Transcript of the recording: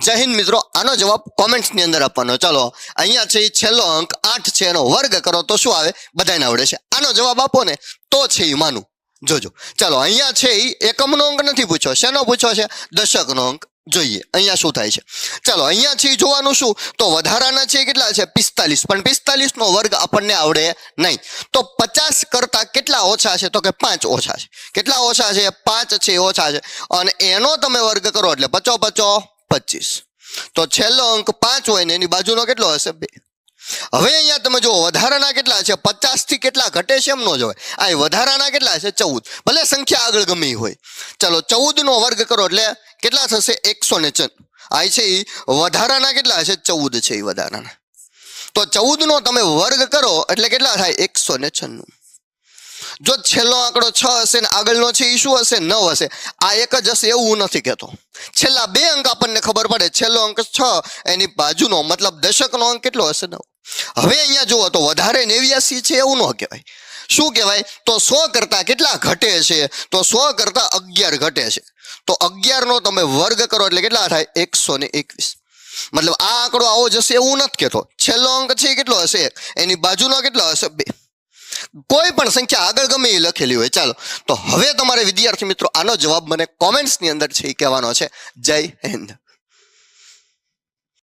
જય હિન્દ મિત્રો, આનો જવાબ કોમેન્ટ્સની અંદર આપવાનો. ચાલો અહીંયા છે છેલ્લો અંક 8 છે, એનો વર્ગ કરો તો શું આવે? બધાને આવડે છે. આનો જવાબ આપો ને તો છે એ માનું. જોજો. ચાલો અહીંયા છે એકમનો અંક નથી પૂછ્યો, શેનો પૂછ્યો છે? દશકનો અંક. જોઈએ અહીંયા શું થાય છે. ચાલો અહીંયા છે જોવાનું શું, તો વધારાના છે કેટલા છે? 45. પણ 45 નો વર્ગ આપણને આવડે નહીં. તો 50 કરતા કેટલા ઓછા છે? તો કે 5 ઓછા છે. કેટલા ઓછા છે? 5 છે ઓછા છે. અને એનો તમે વર્ગ કરો એટલે 5 5 25. તો છેલ્લો અંક 5 હોય ને એની બાજુનો કેટલો હશે? 2. હવે અહીંયા તમે જુઓ વધારાના કેટલા છે? 50 થી કેટલા ઘટે છે એમ નો જોવે. આ વધારાના કેટલા છે? 14. ભલે સંખ્યા આગળ ગમે હોય. ચાલો 14 નો વર્ગ કરો એટલે કેટલા થશે? 194. આ છે વધારાના કેટલા છે? 14 છે એ વધારાના. તો 14 નો તમે વર્ગ કરો એટલે કેટલા થાય? 196. જો છેલ્લો આંકડો 6 હશે ને આગળનો છે એ શું હશે? 9 હશે. આ એક જ હશે એવું નથી કહેતો. છેલ્લા 2 અંક આપણને ખબર પડે. છેલ્લો અંક 6, એની બાજુનો મતલબ દશકનો અંક કેટલો હશે? 9. હવે અહીંયા જુઓ તો વધારે 89 છે એવું ન કહેવાય. શું કહેવાય? તો 100 કરતા કેટલા ઘટે છે? તો 100 કરતા 11 ઘટે છે. તો 11 નો તમે વર્ગ કરો એટલે કેટલા થાય? 121. મતલબ આ આંકડો આવો જશે એવું નથી કહેતો. છેલ્લો અંક છે કેટલો હશે? એની બાજુનો કેટલો હશે? 2. કોઈ પણ સંખ્યા આગળ ગમે એ લખેલી હોય. ચાલો તો હવે તમારે વિદ્યાર્થી મિત્રો આનો જવાબ મને કોમેન્ટ્સની અંદર છે એ કહેવાનો છે. જય હિન્દ.